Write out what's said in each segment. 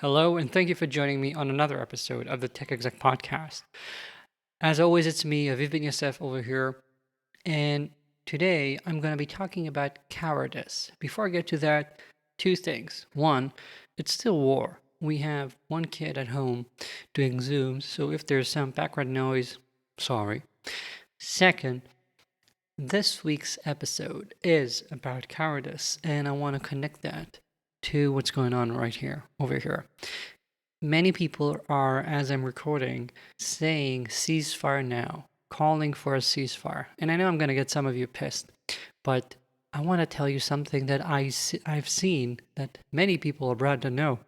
Hello, and thank you for joining me on another episode of the Tech Exec podcast. As always, it's me, Aviv Ben-Yosef, over here, and today I'm going to be talking about cowardice. Before I get to that, two things. One, it's still war. We have one kid at home doing Zooms, so if there's some background noise, sorry. Second, this week's episode is about cowardice, and I want to connect that to what's going on right here, over here. Many people are, as I'm recording, saying ceasefire now, calling for a ceasefire. And I know I'm going to get some of you pissed, but I want to tell you something that I've seen that many people abroad don't know.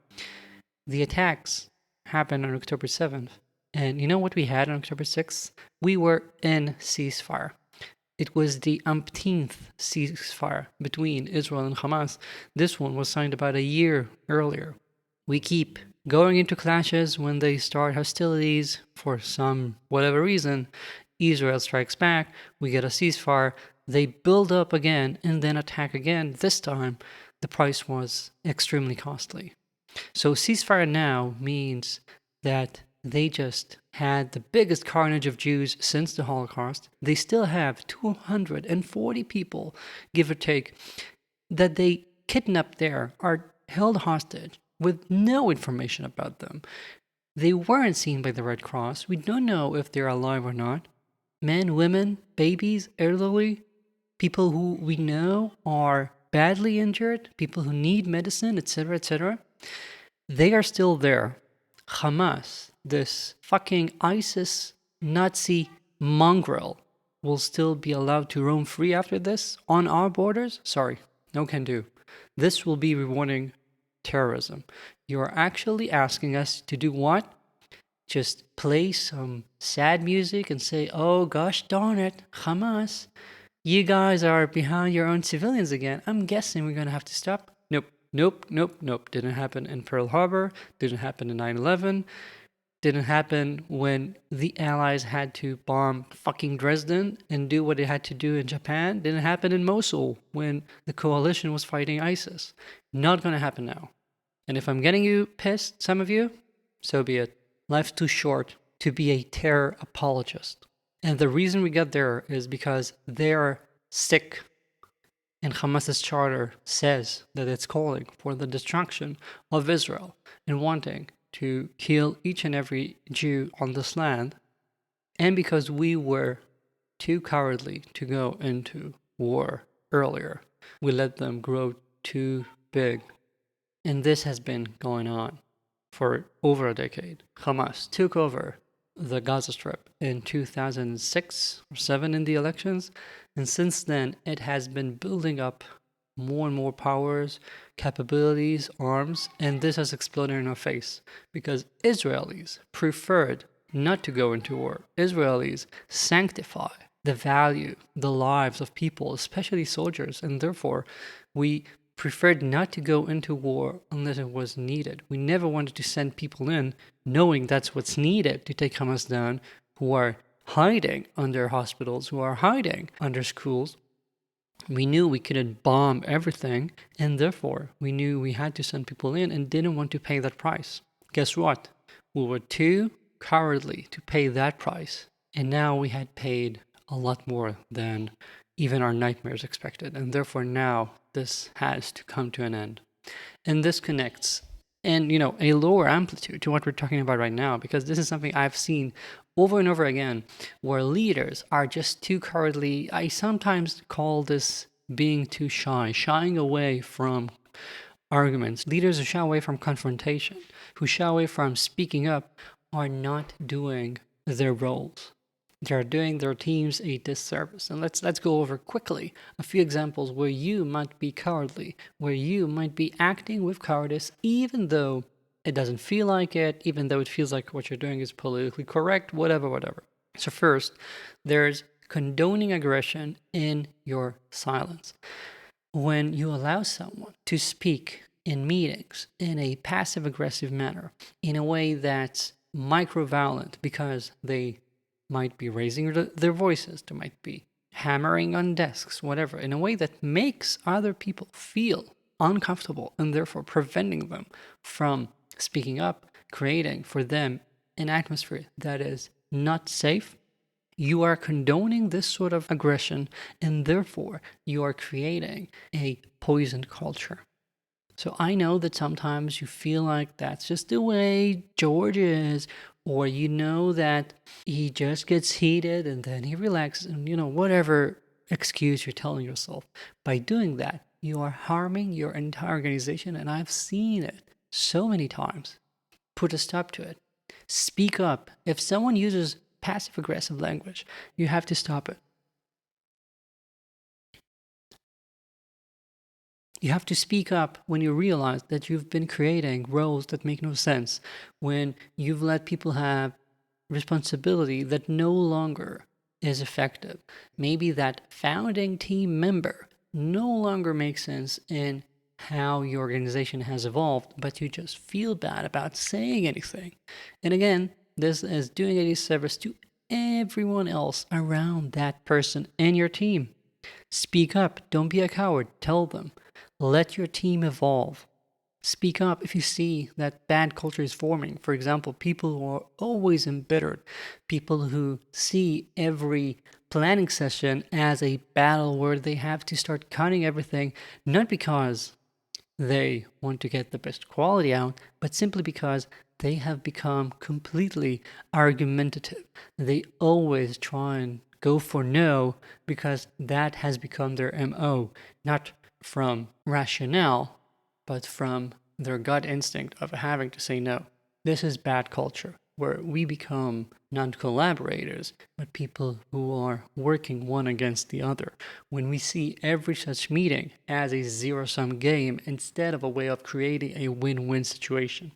The attacks happened on October 7th. And you know what we had on October 6th? We were in ceasefire. It was the umpteenth ceasefire between Israel and Hamas. This one was signed about a year earlier. We keep going into clashes when they start hostilities for some whatever reason. Israel strikes back, we get a ceasefire, they build up again and then attack again. This time, the price was extremely costly. So ceasefire now means that they just had the biggest carnage of Jews since the Holocaust. They still have 240 people, give or take, that they kidnapped there, are held hostage with no information about them. They weren't seen by the Red Cross. We don't know if they're alive or not. Men, women, babies, elderly, people who we know are badly injured, people who need medicine, etc., etc. They are still there. Hamas, this fucking ISIS Nazi mongrel, will still be allowed to roam free after this on our borders? Sorry, no can do. This will be rewarding terrorism. You are actually asking us to do what? Just play some sad music and say, oh gosh darn it, Hamas, you guys are behind your own civilians again. I'm guessing we're going to have to stop. Nope. Didn't happen in Pearl Harbor. Didn't happen in 9/11. Didn't happen when the Allies had to bomb fucking Dresden and do what it had to do in Japan. Didn't happen in Mosul when the coalition was fighting ISIS. Not gonna happen now. And if I'm getting you pissed, some of you, so be it. Life's too short to be a terror apologist. And the reason we get there is because they're sick. And Hamas's charter says that it's calling for the destruction of Israel and wanting to kill each and every Jew on this land. And because we were too cowardly to go into war earlier, we let them grow too big. And this has been going on for over a decade. Hamas took over the Gaza Strip in 2006 or 7 in the elections, and since then it has been building up more and more powers, capabilities, arms, and this has exploded in our face because Israelis preferred not to go into war. Israelis sanctify the value, the lives of people, especially soldiers, and therefore we preferred not to go into war unless it was needed. We never wanted to send people in knowing that's what's needed to take Hamas down, who are hiding under hospitals, who are hiding under schools. We knew we couldn't bomb everything, and therefore we knew we had to send people in and didn't want to pay that price. Guess what? We were too cowardly to pay that price, and now we had paid a lot more than even our nightmares expected, and therefore now this has to come to an end. And this connects and a lower amplitude to what we're talking about right now, because this is something I've seen over and over again where leaders are just too cowardly. I sometimes call this being too shy, shying away from arguments. Leaders who shy away from confrontation, who shy away from speaking up, are not doing their roles. They're doing their teams a disservice. And let's go over quickly a few examples where you might be cowardly, where you might be acting with cowardice, even though it doesn't feel like it, even though it feels like what you're doing is politically correct, whatever. So first, there's condoning aggression in your silence. When you allow someone to speak in meetings in a passive-aggressive manner, in a way that's microviolent because they might be raising their voices, they might be hammering on desks, whatever, in a way that makes other people feel uncomfortable and therefore preventing them from Speaking up, creating for them an atmosphere that is not safe, you are condoning this sort of aggression, and therefore you are creating a poisoned culture. So I know that sometimes you feel like that's just the way George is, or you know that he just gets heated and then he relaxes, and whatever excuse you're telling yourself. By doing that, you are harming your entire organization, and I've seen it so many times. Put a stop to it. Speak up. If someone uses passive aggressive language, you have to stop it. You have to speak up when you realize that you've been creating roles that make no sense, when you've let people have responsibility that no longer is effective. Maybe that founding team member no longer makes sense in how your organization has evolved, but you just feel bad about saying anything. And again, this is doing a disservice to everyone else around that person and your team. Speak up. Don't be a coward. Tell them. Let your team evolve. Speak up if you see that bad culture is forming. For example, people who are always embittered, people who see every planning session as a battle where they have to start cutting everything, not because they want to get the best quality out, but simply because they have become completely argumentative. They always try and go for no because that has become their MO, not from rationale, but from their gut instinct of having to say no. This is bad culture, where we become not collaborators, but people who are working one against the other. When we see every such meeting as a zero-sum game instead of a way of creating a win-win situation.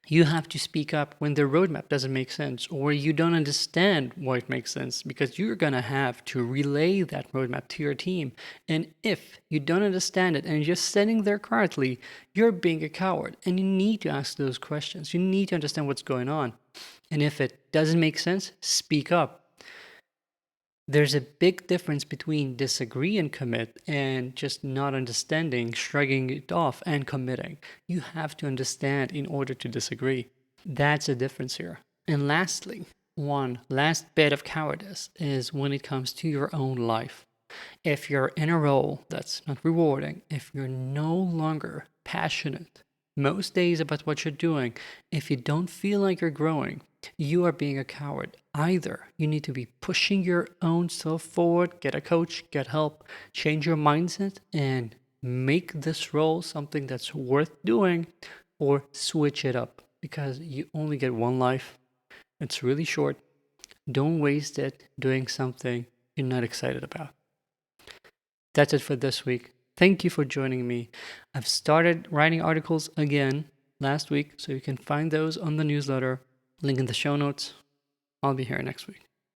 You have to speak up when the roadmap doesn't make sense, or you don't understand why it makes sense, because you're going to have to relay that roadmap to your team. And if you don't understand it and you're just sitting there quietly, you're being a coward. And you need to ask those questions. You need to understand what's going on. And if it doesn't make sense, speak up. There's a big difference between disagree and commit and just not understanding, shrugging it off, and committing. You have to understand in order to disagree. That's a difference here. And lastly, one last bit of cowardice is when it comes to your own life. If you're in a role that's not rewarding, if you're no longer passionate most days about what you're doing, if you don't feel like you're growing, you are being a coward. Either you need to be pushing your own self forward, get a coach, get help, change your mindset, and make this role something that's worth doing, or switch it up because you only get one life. It's really short. Don't waste it doing something you're not excited about. That's it for this week. Thank you for joining me. I've started writing articles again last week, so you can find those on the newsletter. Link in the show notes. I'll be here next week.